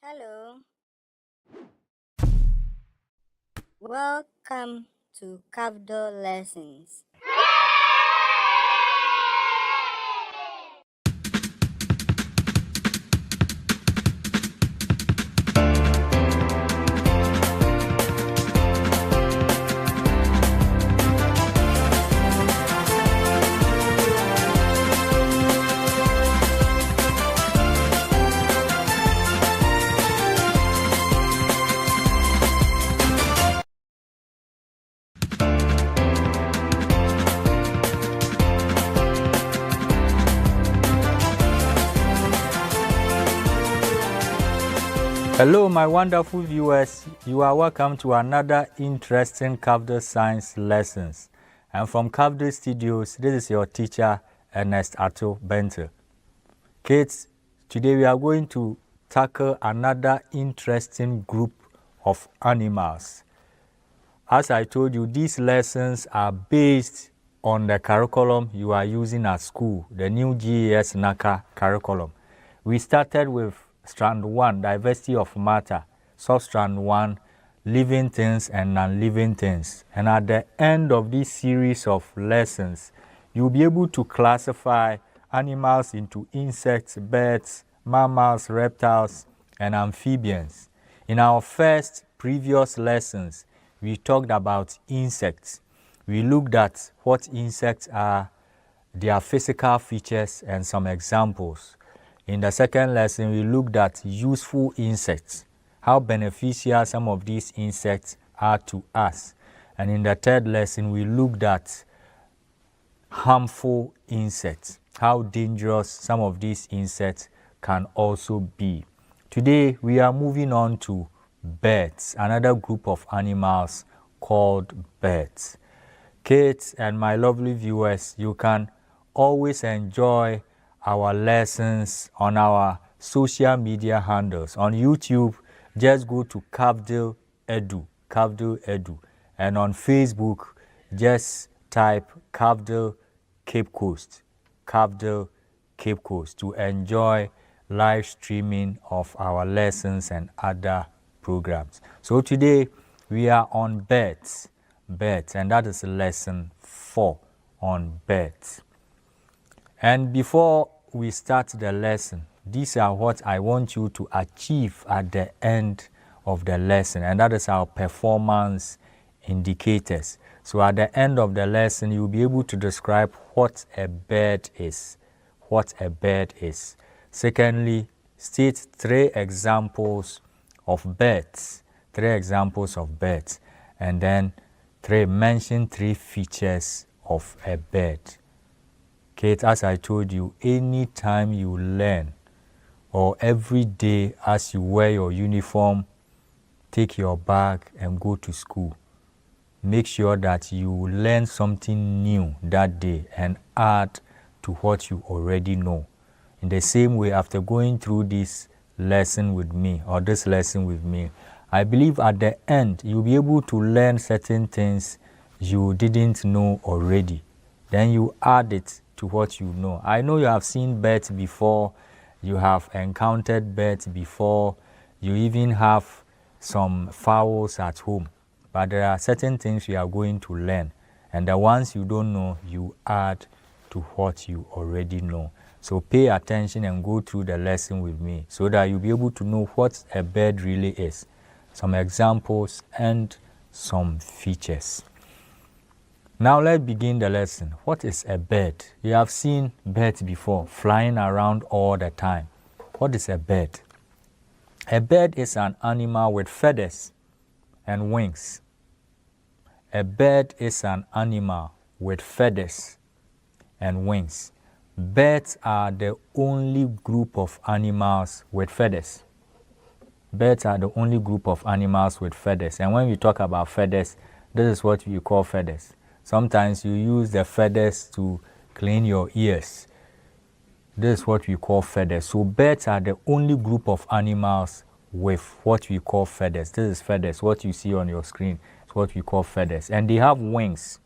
Hello, welcome to Cafdil Lessons. Hello, my wonderful viewers. You are welcome to another interesting Cafdil Science lessons. And from Cafdil Studios, this is your teacher, Ernest Atto Bente. Kids, today we are going to tackle another interesting group of animals. As I told you, these lessons are based on the curriculum you are using at school, the new GES NACA curriculum. We started with Strand 1, Diversity of Matter, Sub-Strand 1, Living Things and Non-Living Things. And at the end of this series of lessons, you'll be able to classify animals into insects, birds, mammals, reptiles, and amphibians. In our first previous lessons, we talked about insects. We looked at what insects are, their physical features, and some examples. In the second lesson, we looked at useful insects, how beneficial some of these insects are to us. And in the third lesson, we looked at harmful insects, how dangerous some of these insects can also be. Today, we are moving on to birds, another group of animals called birds. Kids and my lovely viewers, you can always enjoy our lessons on our social media handles. On YouTube, just go to Cafdil Edu. And on Facebook, just type Cafdil Cape Coast to enjoy live streaming of our lessons and other programs. So today, we are on birds, and that is lesson 4 on birds. And before we start the lesson, these are what I want you to achieve at the end of the lesson, and that is our performance indicators. So at the end of the lesson, you'll be able to describe what a bird is. Secondly, state 3 examples of birds, and then mention 3 features of a bird. Kate, as I told you, anytime you learn or every day as you wear your uniform, take your bag and go to school, make sure that you learn something new that day and add to what you already know. In the same way, after going through this lesson with me, I believe at the end, you'll be able to learn certain things you didn't know already. Then you add it to what you know. I know you have seen birds before, you have encountered birds before, you even have some fowls at home. But there are certain things you are going to learn, and the ones you don't know, you add to what you already know. So pay attention and go through the lesson with me so that you'll be able to know what a bird really is, some examples and some features. Now let's begin the lesson. What is a bird? You have seen birds before, flying around all the time. What is a bird? A bird is an animal with feathers and wings. A bird is an animal with feathers and wings. Birds are the only group of animals with feathers. And when we talk about feathers, this is what we call feathers. Sometimes you use the feathers to clean your ears. This is what we call feathers. So birds are the only group of animals with what we call feathers. This is feathers. What you see on your screen is what we call feathers. And they have wings.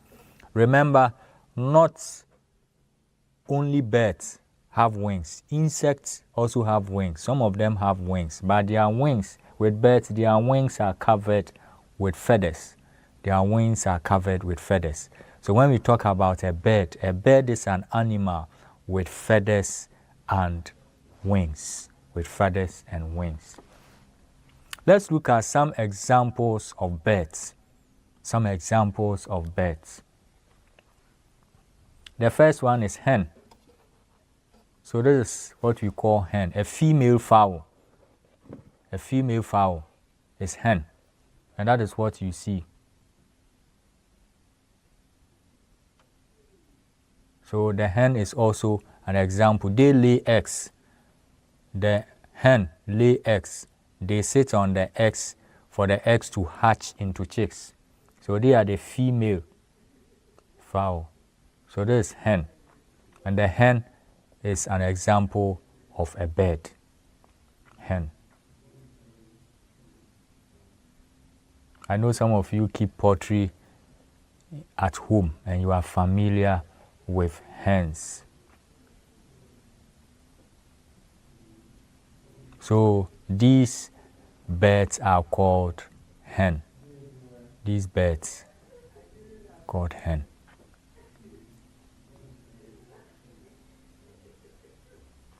Remember, not only birds have wings. Insects also have wings. Some of them have wings, but their wings, with birds, their wings are covered with feathers. Their wings are covered with feathers. So when we talk about a bird is an animal with feathers and wings. With feathers and wings. Let's look at some examples of birds. Some examples of birds. The first one is hen. So this is what we call hen, a female fowl. A female fowl is hen. And that is what you see. So the hen is also an example. They lay eggs. The hen lay eggs. They sit on the eggs for the eggs to hatch into chicks. So they are the female fowl. So this is hen. And the hen is an example of a bird. Hen. I know some of you keep poultry at home and you are familiar with hens. So these birds are called hen. These birds called hen.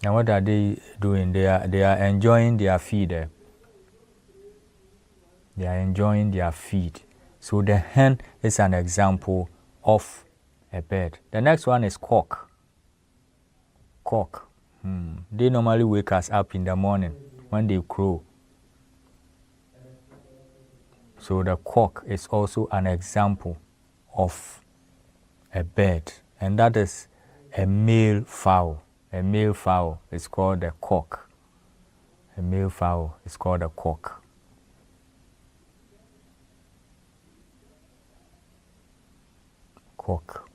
And what are they doing? They are enjoying their feed. They are enjoying their feed. So the hen is an example of a bird. The next one is cock. Cock. They normally wake us up in the morning when they crow. So the cock is also an example of a bird. And that is a male fowl. A male fowl is called a cock. A male fowl is called a cock. Cock.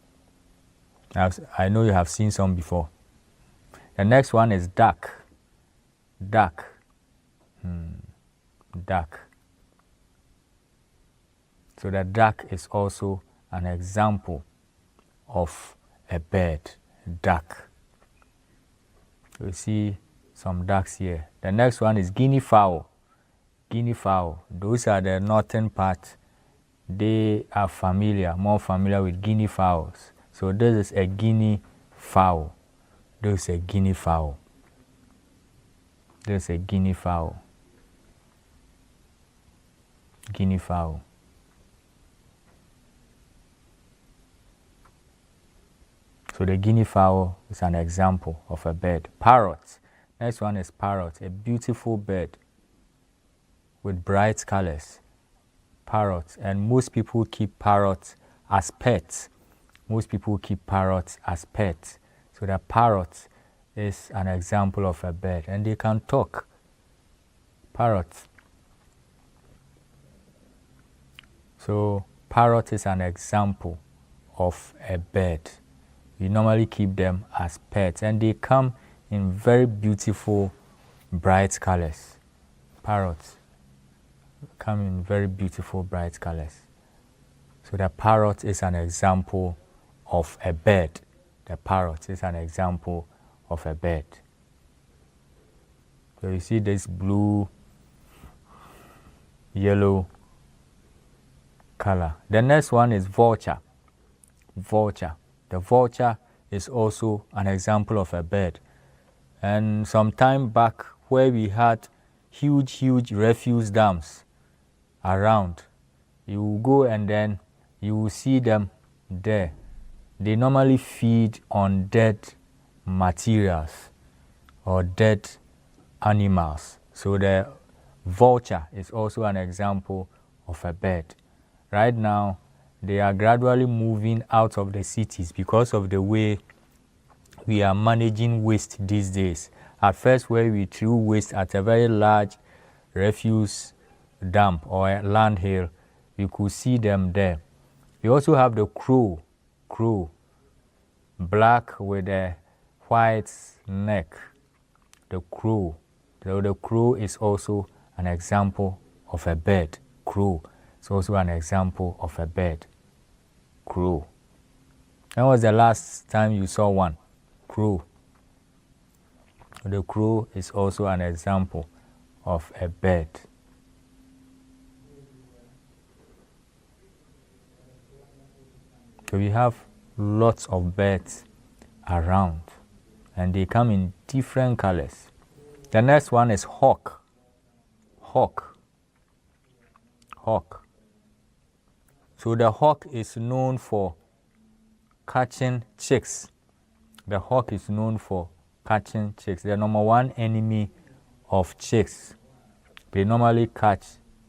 I know you have seen some before. The next one is duck. Duck. Duck. So the duck is also an example of a bird. Duck. You see some ducks here. The next one is guinea fowl. Guinea fowl. Those are the northern part. They are more familiar with guinea fowls. So this is a guinea fowl. This is a guinea fowl. This is a guinea fowl. Guinea fowl. So the guinea fowl is an example of a bird. Parrot. Next one is parrot, a beautiful bird with bright colors. Parrot. And most people keep parrots as pets. Most people keep parrots as pets. So the parrot is an example of a bird. And they can talk. Parrots. So parrot is an example of a bird. We normally keep them as pets, and they come in very beautiful, bright colors. Parrots come in very beautiful, bright colors. So the parrot is an example of a bird. The parrot is an example of a bird. So you see this blue, yellow color. The next one is vulture. Vulture. The vulture is also an example of a bird. And some time back, where we had huge refuse dams around, you will go and then you will see them there. They normally feed on dead materials or dead animals. So the vulture is also an example of a bird. Right now, they are gradually moving out of the cities because of the way we are managing waste these days. At first, where we threw waste at a very large refuse dump or a landfill, you could see them there. We also have the crow, black with a white neck. The crow. So the crow is also an example of a bird. Crow. It's also an example of a bird. Crow. When was the last time you saw one? Crow. So the crow is also an example of a bird. So we have lots of birds around, and they come in different colors. The next one is hawk. Hawk. Hawk. So the hawk is known for catching chicks. The hawk is known for catching chicks. The number one enemy of chicks. They normally catch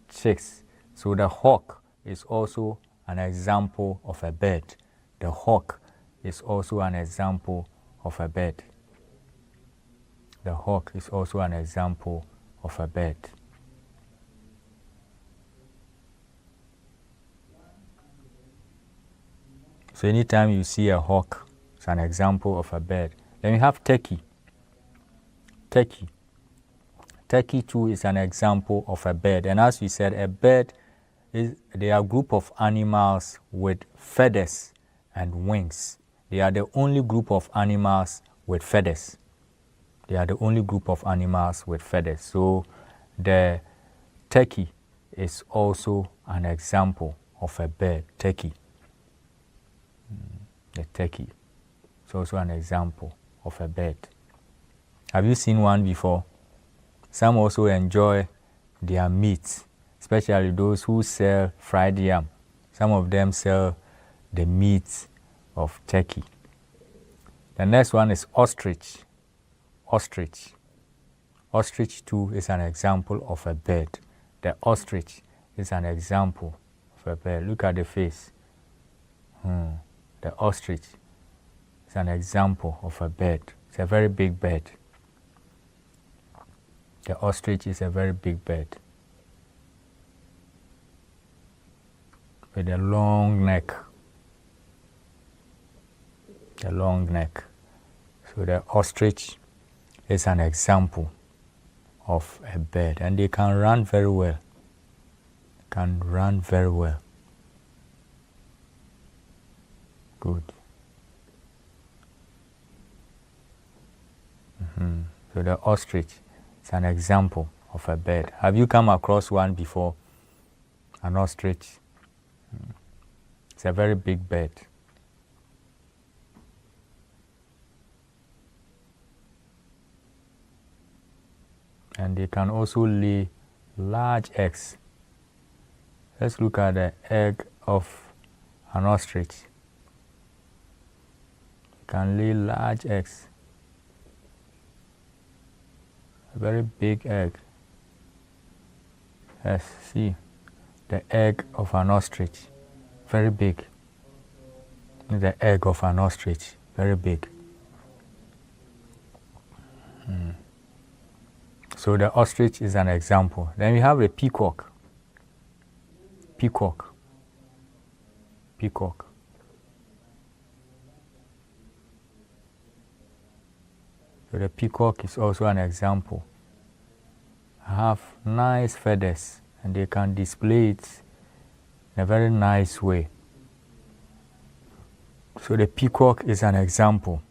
chicks. So the hawk is also an example of a bird. The hawk is also an example of a bird. The hawk is also an example of a bird. So anytime you see a hawk, it's an example of a bird. Then we have turkey. Turkey. Turkey too is an example of a bird. And as we said, a bird they are a group of animals with feathers and wings. They are the only group of animals with feathers. They are the only group of animals with feathers. So the turkey is also an example of a bird. Turkey. The turkey is also an example of a bird. Have you seen one before? Some also enjoy their meat, especially those who sell fried yam. Some of them sell the meat of turkey. The next one is ostrich. Ostrich. Ostrich too is an example of a bird. The ostrich is an example of a bird. Look at the face. The ostrich is an example of a bird. It's a very big bird. The ostrich is a very big bird with a long neck. A long neck. So the ostrich is an example of a bird, and they can run very well. Can run very well. Good. So the ostrich is an example of a bird. Have you come across one before? An ostrich? It's a very big bird. And they can also lay large eggs. Let's look at the egg of an ostrich. It can lay large eggs. A very big egg. Yes, see the egg of an ostrich. Very big. The egg of an ostrich. Very big. So the ostrich is an example. Then we have a peacock. Peacock. Peacock. So the peacock is also an example. Have nice feathers, and they can display it in a very nice way. So the peacock is an example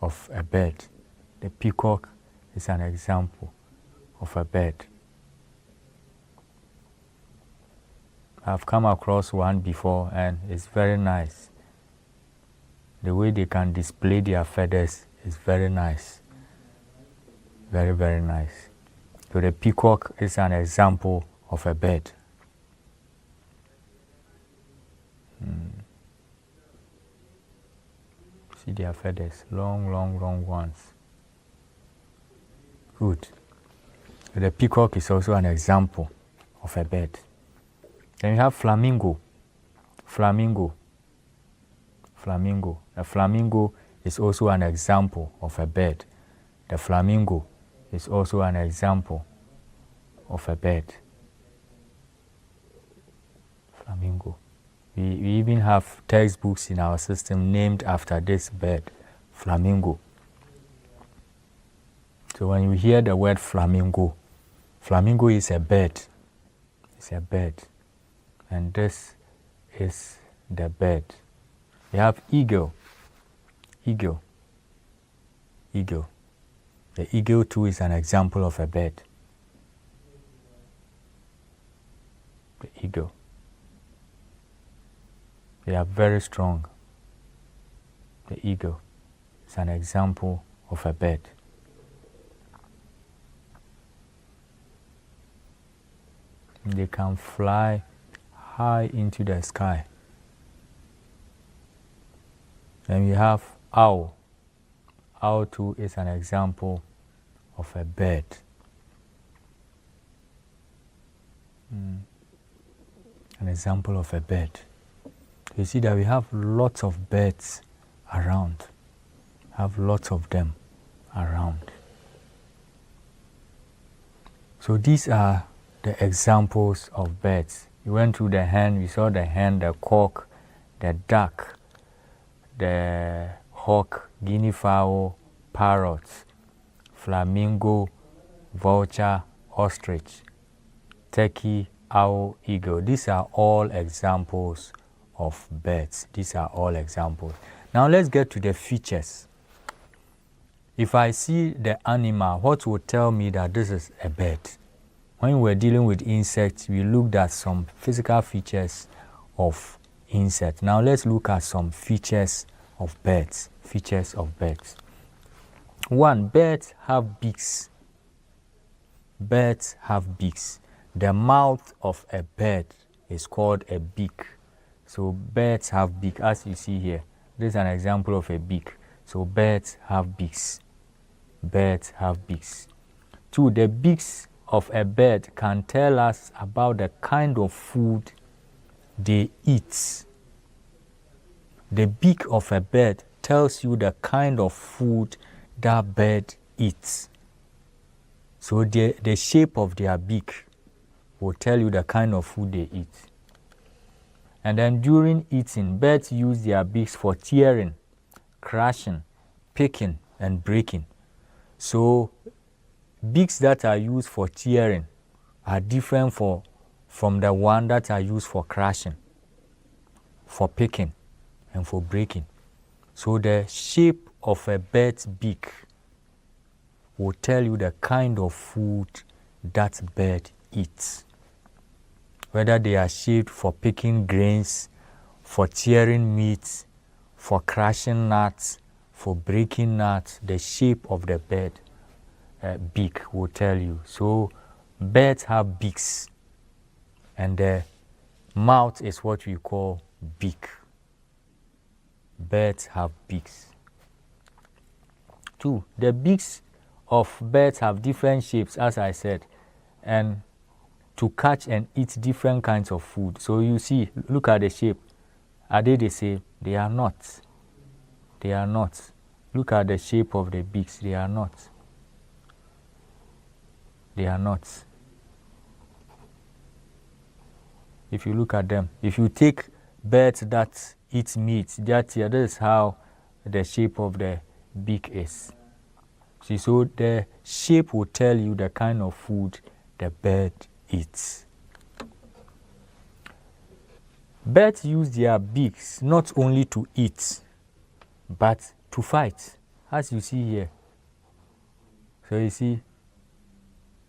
of a bird. The peacock is an example of a bird. I've come across one before, and it's very nice. The way they can display their feathers is very nice. Very, very nice. So the peacock is an example of a bird. See their feathers, long, long, long ones. Good. So the peacock is also an example of a bird. Then we have flamingo. Flamingo. Flamingo. The flamingo is also an example of a bird. The flamingo is also an example of a bird. Flamingo. We even have textbooks in our system named after this bird, flamingo. So when you hear the word flamingo, flamingo is a bird. It's a bird. And this is the bird. We have eagle. Eagle. Eagle. The eagle too is an example of a bird. The eagle. They are very strong. The eagle is an example of a bird. They can fly high into the sky. Then we have owl. Owl too is an example of a bird. An example of a bird. You see that we have lots of birds around. Have lots of them around. So these are the examples of birds. We went through the hen, we saw the hen, the cock, the duck, the hawk, guinea fowl, parrots, flamingo, vulture, ostrich, turkey, owl, eagle. These are all examples of birds. These are all examples. Now let's get to the features. If I see the animal, what will tell me that this is a bird? When we were dealing with insects, we looked at some physical features of insects. Now let's look at some features of birds. Features of birds. One, birds have beaks. Birds have beaks. The mouth of a bird is called a beak. So birds have beak, as you see here. This is an example of a beak. So birds have beaks. Birds have beaks. Two, the beaks of a bird can tell us about the kind of food they eat. The beak of a bird tells you the kind of food that bird eats. So the shape of their beak will tell you the kind of food they eat. And then during eating, birds use their beaks for tearing, crushing, picking, and breaking. So beaks that are used for tearing are different from the one that are used for crushing, for picking, and for breaking. So the shape of a bird's beak will tell you the kind of food that bird eats. Whether they are shaped for picking grains, for tearing meat, for crushing nuts, for breaking nuts, the shape of the bird beak will tell you. So birds have beaks, and the mouth is what we call beak. Birds have beaks. Two, the beaks of birds have different shapes, as I said, and to catch and eat different kinds of food. So you see, look at the shape. Are they the same? They are not. They are not. Look at the shape of the beaks. They are not. They are not. If you look at them, if you take birds that eat meat, that is how the shape of the beak is. See, so the shape will tell you the kind of food the bird eats. Birds use their beaks not only to eat, but to fight, as you see here. So you see,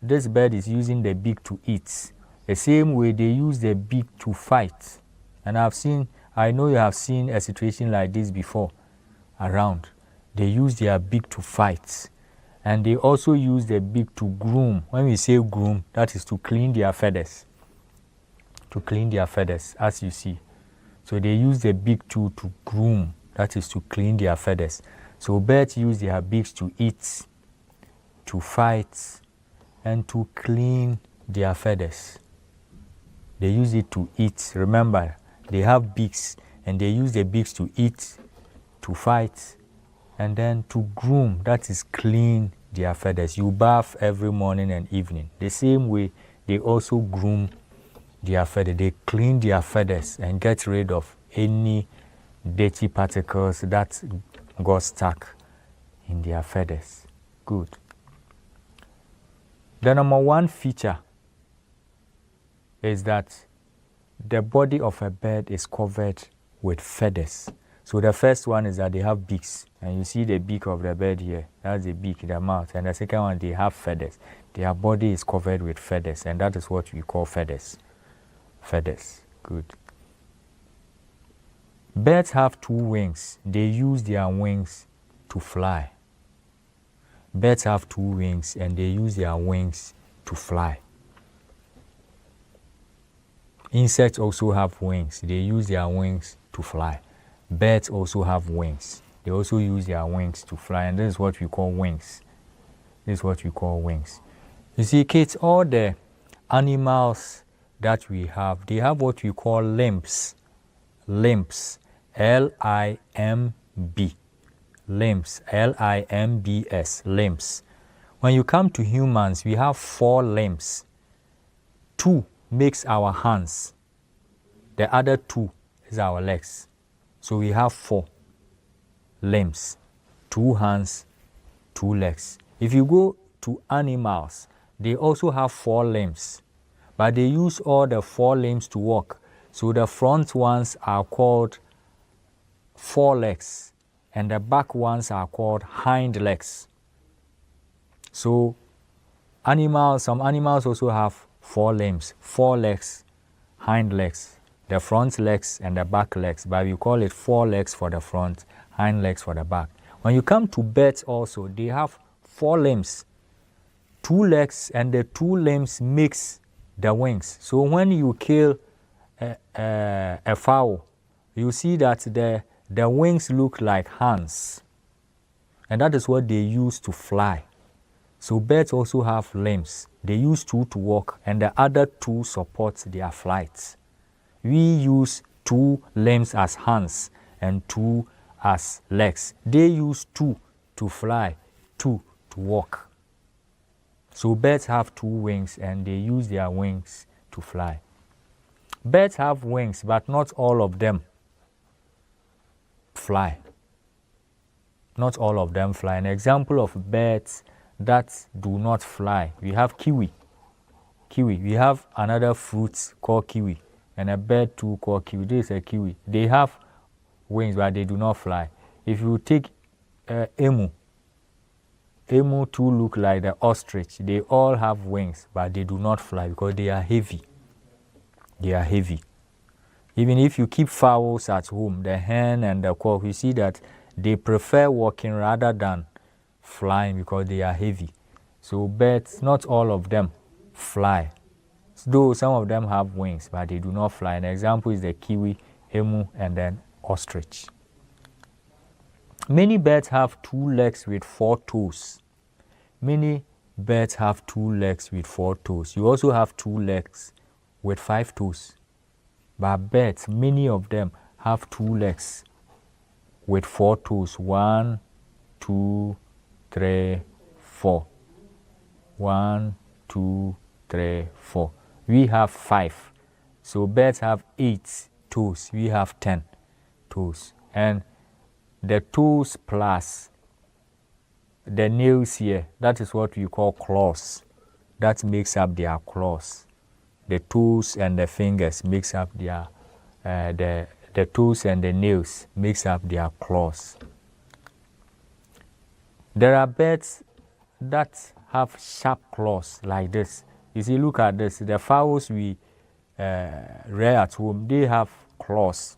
this bird is using the beak to eat. The same way they use the beak to fight. And I know you have seen a situation like this before around. They use their beak to fight. And they also use the beak to groom. When we say groom, that is to clean their feathers. To clean their feathers, as you see. So they use the beak to groom, that is to clean their feathers. So birds use their beaks to eat, to fight, and to clean their feathers. They use it to eat. Remember, they have beaks, and they use the beaks to eat, to fight, and then to groom, that is clean their feathers. You bath every morning and evening. The same way, they also groom their feathers. They clean their feathers and get rid of any dirty particles that got stuck in their feathers. Good. The number one feature is that the body of a bird is covered with feathers. So the first one is that they have beaks, and you see the beak of the bird here. That's the beak, the mouth. And the second one, they have feathers. Their body is covered with feathers, and that is what we call feathers. Feathers. Good. Birds have 2 wings. They use their wings to fly. Birds have 2 wings, and they use their wings to fly. Insects also have wings. They use their wings to fly. Birds also have wings. They also use their wings to fly, and this is what we call wings. This is what we call wings. You see, kids, all the animals that we have, they have what we call limbs. Limbs. L-I-M-B. Limbs. L-I-M-B-S. Limbs. When you come to humans, we have 4 limbs. 2 makes our hands. The other 2 is our legs. So we have 4 limbs. 2 hands, 2 legs. If you go to animals, they also have 4 limbs. But they use all the 4 limbs to walk. So the front ones are called forelegs, and the back ones are called hind legs. So some animals also have 4 limbs, 4 legs, hind legs, the front legs and the back legs, but we call it 4 legs for the front, hind legs for the back. When you come to birds also, they have 4 limbs, 2 legs, and the 2 limbs makes the wings. So when you kill a fowl, you see that the wings look like hands, and that is what they use to fly. So birds also have limbs. They use 2 to walk, and the other 2 support their flights. We use 2 limbs as hands and 2 as legs. They use 2 to fly, 2 to walk. So birds have 2 wings, and they use their wings to fly. Birds have wings, but not all of them fly. Not all of them fly. An example of birds that do not fly, we have kiwi. We have another fruit called kiwi, and a bird too called kiwi. This is a kiwi. They have wings, but they do not fly. If you take emu too look like the ostrich. They all have wings, but they do not fly because they are heavy. They are heavy. Even if you keep fowls at home, the hen and the cock, you see that they prefer walking rather than flying because they are heavy. So birds, not all of them fly. Though some of them have wings, but they do not fly. An example is the kiwi, emu, and then ostrich. Many birds have 2 legs with 4 toes. Many birds have 2 legs with 4 toes. You also have 2 legs with 5 toes. But birds, many of them have 2 legs with 4 toes. 1, 2, 3, 4. 1, 2, 3, 4. We have 5. So birds have 8 toes. We have 10 toes. And the toes plus the nails here, that is what we call claws. That makes up their claws. The toes and the fingers makes up their, the toes and the nails makes up their claws. There are birds that have sharp claws like this. You see, look at this. The fowls we rear at home, they have claws.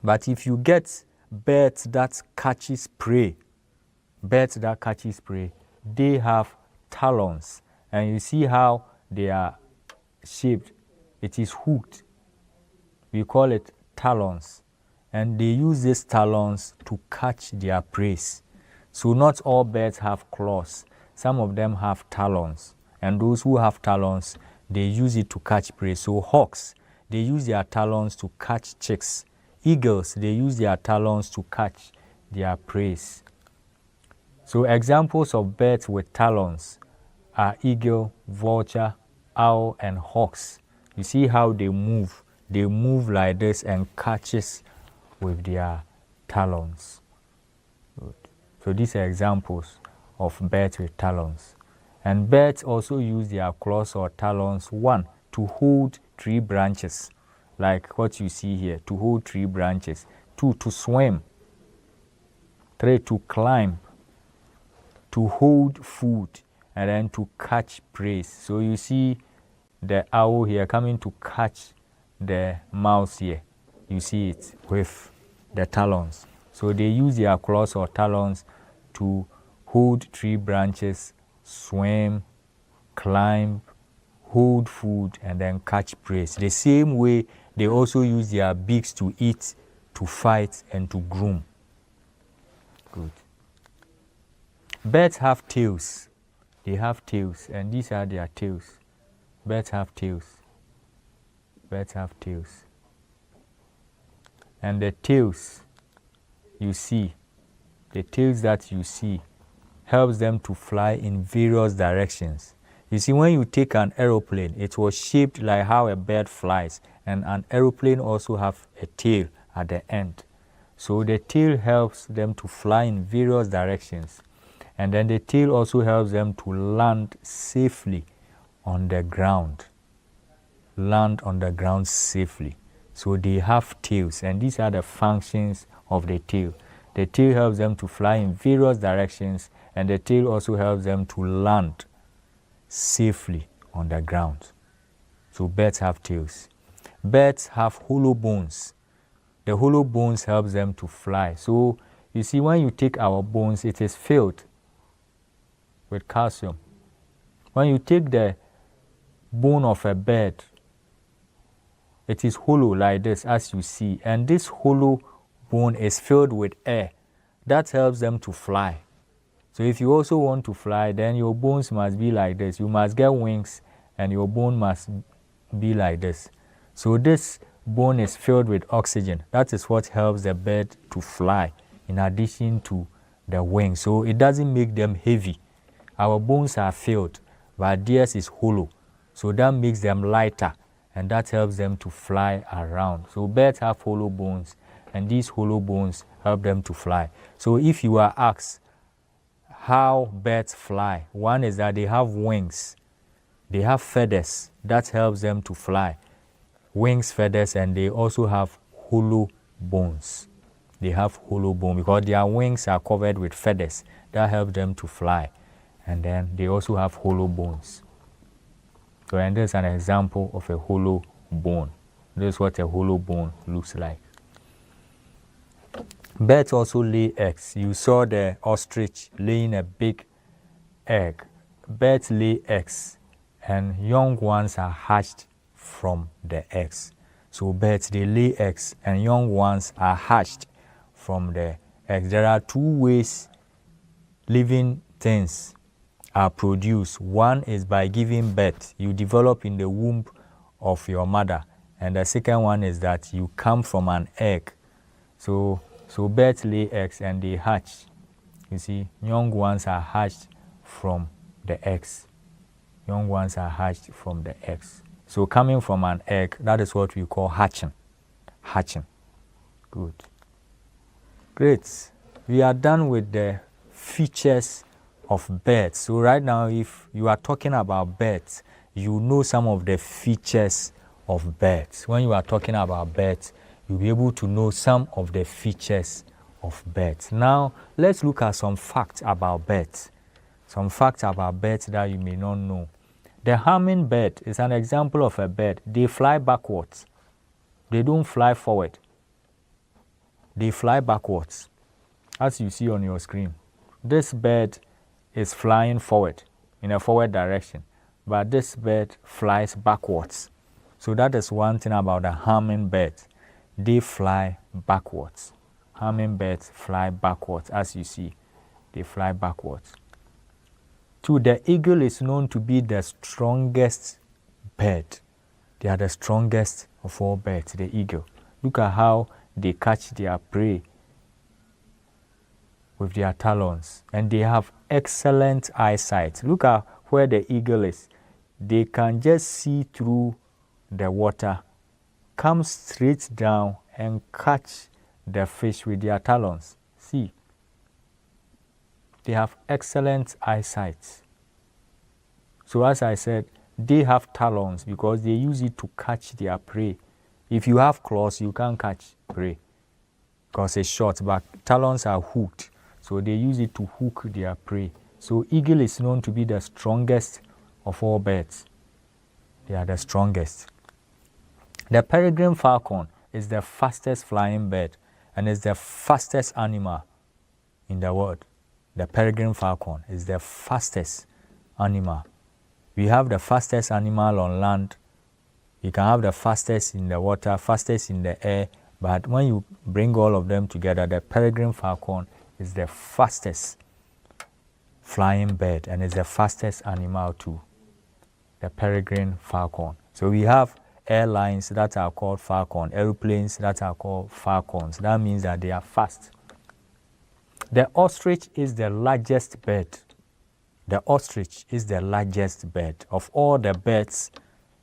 But if you get birds that catches prey, they have talons. And you see how they are shaped. It is hooked. We call it talons. And they use these talons to catch their prey. So not all birds have claws. Some of them have talons. And those who have talons, they use it to catch prey. So hawks, they use their talons to catch chicks. Eagles, they use their talons to catch their prey. So examples of birds with talons are eagle, vulture, owl, and hawks. You see how they move. They move like this and catches with their talons. Good. So these are examples of birds with talons. And birds also use their claws or talons, 1, to hold tree branches, like what you see here, to hold tree branches. 2, to swim. 3, to climb, to hold food, and then to catch prey. So you see the owl here coming to catch the mouse here. You see it with the talons. So they use their claws or talons to hold tree branches, swim, climb, hold food, and then catch prey. The same way they also use their beaks to eat, to fight, and to groom. Good. Birds have tails. They have tails, and these are their tails. Birds have tails. Birds have tails. And the tails you see, the tails that you see, helps them to fly in various directions. You see, when you take an aeroplane, it was shaped like how a bird flies, and an aeroplane also have a tail at the end. So the tail helps them to fly in various directions. And then the tail also helps them to land safely on the ground. Land on the ground safely. So they have tails, and these are the functions of the tail. The tail helps them to fly in various directions, and the tail also helps them to land safely on the ground. So birds have tails. Birds have hollow bones. The hollow bones helps them to fly. So you see, when you take our bones, it is filled with calcium. When you take the bone of a bird, it is hollow like this, as you see, and this hollow bone is filled with air. That helps them to fly. So if you also want to fly, then your bones must be like this. You must get wings, and your bone must be like this. So this bone is filled with oxygen. That is what helps the bird to fly, in addition to the wings. So it doesn't make them heavy. Our bones are filled, but theirs is hollow. So that makes them lighter, and that helps them to fly around. So birds have hollow bones, and these hollow bones help them to fly. So if you are asked how birds fly, one is that they have wings. They have feathers. That helps them to fly. Wings, feathers, and they also have hollow bones. They have hollow bone because their wings are covered with feathers. That helps them to fly. And then they also have hollow bones. So, and there's an example of a hollow bone. This is what a hollow bone looks like. Birds also lay eggs. You saw the ostrich laying a big egg. Birds lay eggs, and young ones are hatched from the eggs. So birds, they lay eggs, and young ones are hatched from the eggs. There are two ways living things are produced. One is by giving birth. You develop in the womb of your mother. And the second one is that you come from an egg. So birds lay eggs and they hatch. You see, young ones are hatched from the eggs. Young ones are hatched from the eggs. So coming from an egg, that is what we call hatching. Hatching. Good. Great. We are done with the features of birds. So right now, if you are talking about birds, you know some of the features of birds. When you are talking about birds, you'll be able to know some of the features of birds. Now, let's look at some facts about birds. Some facts about birds that you may not know. The hummingbird is an example of a bird. They fly backwards. They don't fly forward. They fly backwards, as you see on your screen. This bird is flying forward, in a forward direction, but this bird flies backwards. So that is one thing about the hummingbird. They fly backwards. Hummingbirds fly backwards, as you see. They fly backwards. 2, the eagle is known to be the strongest bird. They are the strongest of all birds, the eagle. Look at how they catch their prey with their talons. And they have excellent eyesight. Look at where the eagle is. They can just see through the water, come straight down and catch the fish with their talons. See. They have excellent eyesight. So as I said, they have talons because they use it to catch their prey. If you have claws, you can't catch prey. because it's short, but talons are hooked. So they use it to hook their prey. So eagle is known to be the strongest of all birds. They are the strongest. The peregrine falcon is the fastest flying bird and is the fastest animal in the world. The peregrine falcon is the fastest animal. We have the fastest animal on land. You can have the fastest in the water, fastest in the air, but when you bring all of them together, the peregrine falcon is the fastest flying bird and is the fastest animal too. The peregrine falcon. So we have airlines that are called falcon, airplanes that are called falcons. That means that they are fast. The ostrich is the largest bird. The ostrich is the largest bird. Of all the birds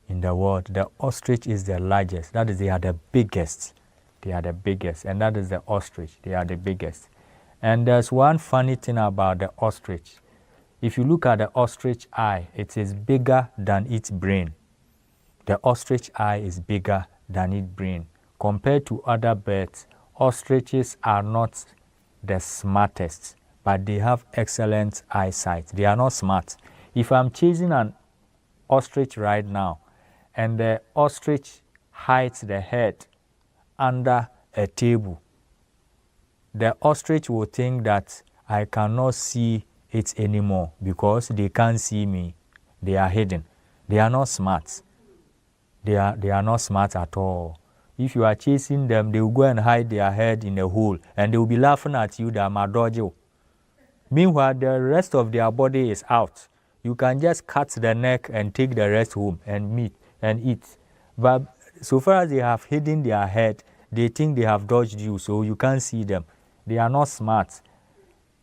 in the world, the ostrich is the largest. That is, they are the biggest. They are the biggest. And that is the ostrich. They are the biggest. And there's one funny thing about the ostrich. If you look at the ostrich eye, it is bigger than its brain. The ostrich eye is bigger than its brain. Compared to other birds, ostriches are not the smartest, but they have excellent eyesight. They are not smart. If I'm chasing an ostrich right now, and the ostrich hides the head under a table, the ostrich will think that I cannot see it anymore because they can't see me. They are hidden. They are not smart. They are not smart at all. If you are chasing them, they will go and hide their head in a hole and they will be laughing at you. They are madojo. Meanwhile, the rest of their body is out. You can just cut the neck and take the rest home and eat. But so far as they have hidden their head, they think they have dodged you, so you can't see them. They are not smart.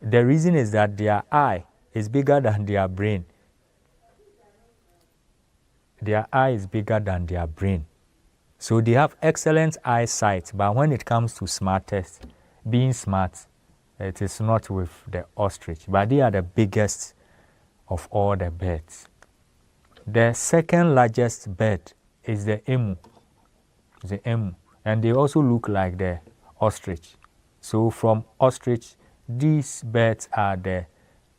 The reason is that their eye is bigger than their brain. Their eye is bigger than their brain. So they have excellent eyesight, but when it comes to being smart, it is not with the ostrich. But they are the biggest of all the birds. The second largest bird is the emu. The emu. And they also look like the ostrich. So from ostrich, these birds are the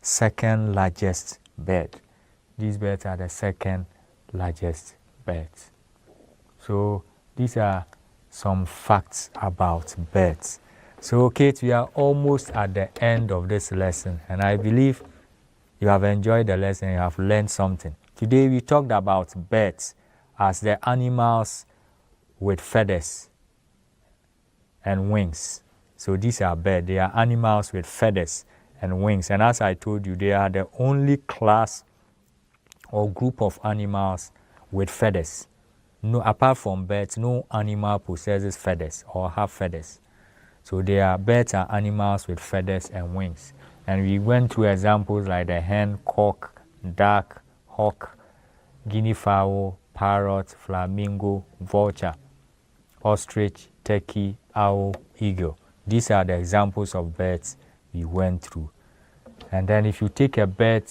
second largest bird. These birds are the second largest birds. So these are some facts about birds. So Kate, we are almost at the end of this lesson, and I believe you have enjoyed the lesson, you have learned something. Today we talked about birds as the animals with feathers and wings. So these are birds. They are animals with feathers and wings. And as I told you, they are the only class or group of animals with feathers. No, apart from birds, no animal possesses feathers or have feathers. So birds are animals with feathers and wings. And we went through examples like the hen, cock, duck, hawk, guinea fowl, parrot, flamingo, vulture, ostrich, turkey, owl, eagle. These are the examples of birds we went through. And then if you take a bird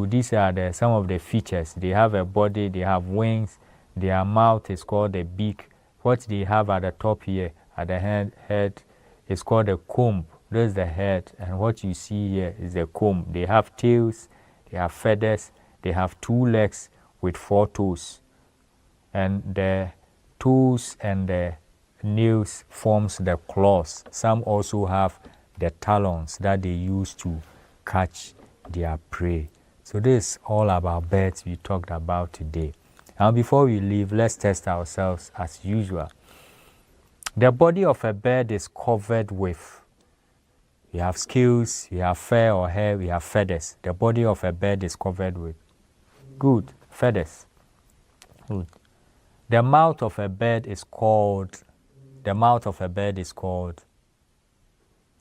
these are some of the features. They have a body, they have wings, their mouth is called the beak. What they have at the top here, at the head is called the comb. There's the head, and what you see here is the comb. They have tails, they have feathers, they have 2 legs with 4 toes. And the toes and the nails forms the claws. Some also have the talons that they use to catch their prey. So this is all about birds we talked about today. Now before we leave, let's test ourselves as usual. The body of a bird is covered with, we have scales, we have fur or hair, we have feathers. The body of a bird is covered with, good, feathers. Good. The mouth of a bird is called,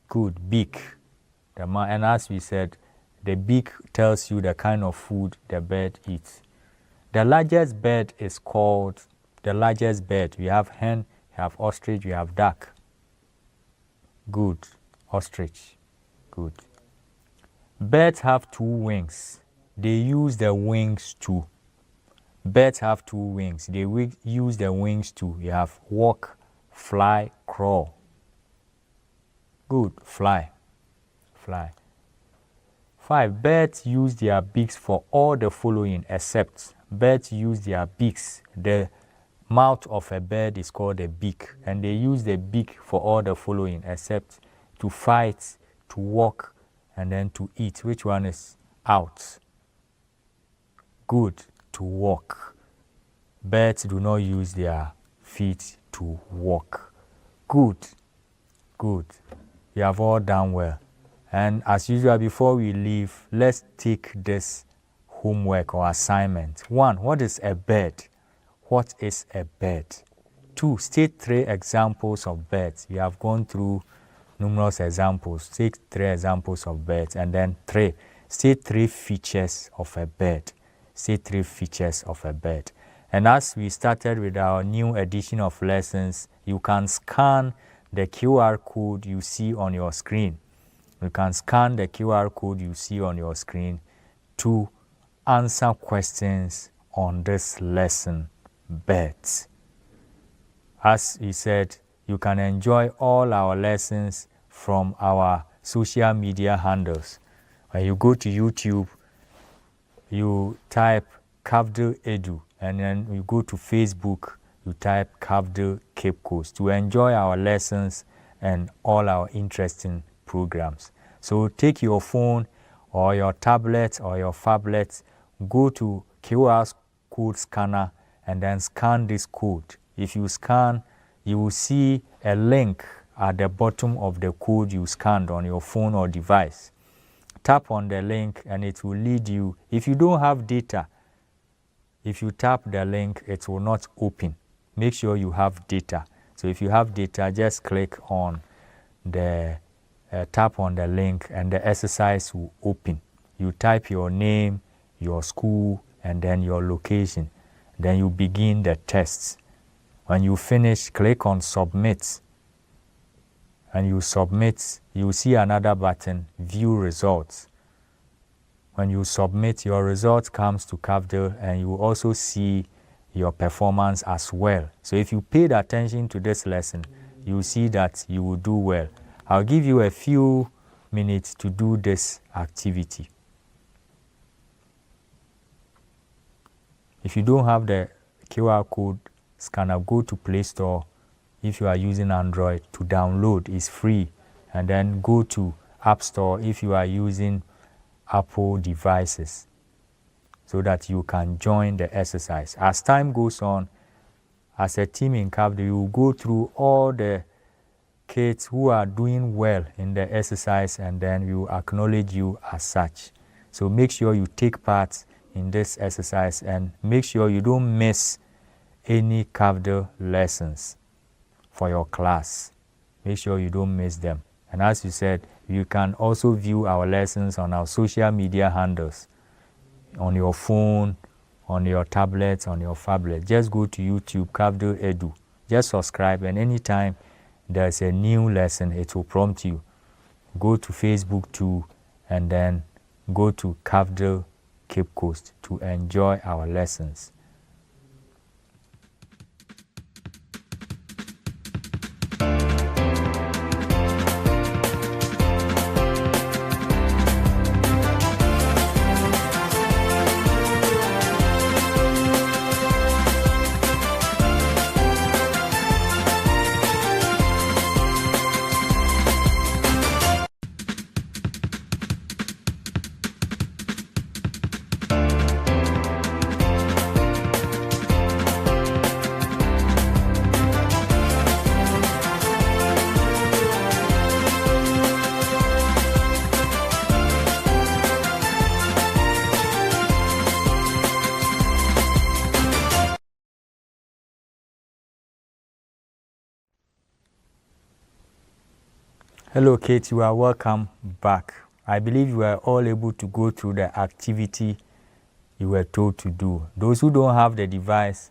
good, beak. And as we said, the beak tells you the kind of food the bird eats. The largest bird is called, we have hen, we have ostrich, we have duck. Good, ostrich, good. Birds have 2 wings. They use the wings too. Birds have 2 wings. They use the wings too. You have walk, fly, crawl. Good. Fly. Fly. 5. Birds use their beaks for all the following except. Birds use their beaks. The mouth of a bird is called a beak, and they use the beak for all the following except to fight, to walk, and then to eat. Which one is out? Good. To walk. Birds do not use their feet to walk. Good. Good. You have all done well. And as usual, before we leave, let's take this homework or assignment. 1. What is a bird? What is a bird? 2. State 3 examples of birds. We have gone through numerous examples. Take 3 examples of birds. And then 3. State 3 features of a bird. State 3 features of a bird. And as we started with our new edition of lessons, you can scan the QR code you see on your screen. You can scan the QR code you see on your screen to answer questions on this lesson, birds. As he said, you can enjoy all our lessons from our social media handles. When you go to YouTube, you type Cafdil Edu, and then you go to Facebook, you type Cafdil Cape Coast to enjoy our lessons and all our interesting programs. So take your phone or your tablet or your phablet, go to QR code scanner and then scan this code. If you scan, you will see a link at the bottom of the code you scanned on your phone or device. Tap on the link and it will lead you. If you don't have data, if you tap the link, it will not open. Make sure you have data. So if you have data, just click on the tap on the link and the exercise will open. You type your name, your school, and then your location. Then you begin the tests. When you finish, click on submit. And you submit, you see another button, view results. When you submit, your result comes to Cafdil and you will also see your performance as well. So if you paid attention to this lesson, you will see that you will do well. I'll give you a few minutes to do this activity. If you don't have the QR code scanner, go to Play Store if you are using Android to download. It's free. And then go to App Store if you are using Apple devices so that you can join the exercise. As time goes on, as a team in Cafdil, you will go through all the kids who are doing well in the exercise and then we will acknowledge you as such. So make sure you take part in this exercise and make sure you don't miss any Cafdil lessons for your class. Make sure you don't miss them. And as you said, you can also view our lessons on our social media handles, on your phone, on your tablet, on your phablet. Just go to YouTube, Cafdil Edu. Just subscribe, and anytime there's a new lesson, it will prompt you. Go to Facebook too, and then go to Cafdil Cape Coast to enjoy our lessons. Hello kids, you are welcome back. I believe you are all able to go through the activity you were told to do. Those who don't have the device,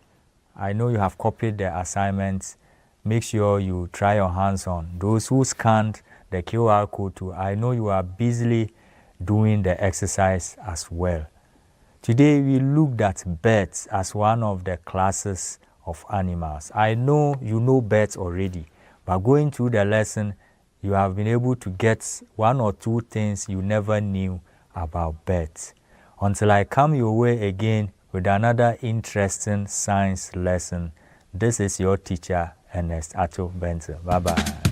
I know you have copied the assignments. Make sure you try your hands on. Those who scanned the QR code too, I know you are busily doing the exercise as well. Today we looked at birds as one of the classes of animals. I know you know birds already, but going through the lesson, you have been able to get one or two things you never knew about birds. Until I come your way again with another interesting science lesson, this is your teacher, Ernest Ato Benson. Bye-bye.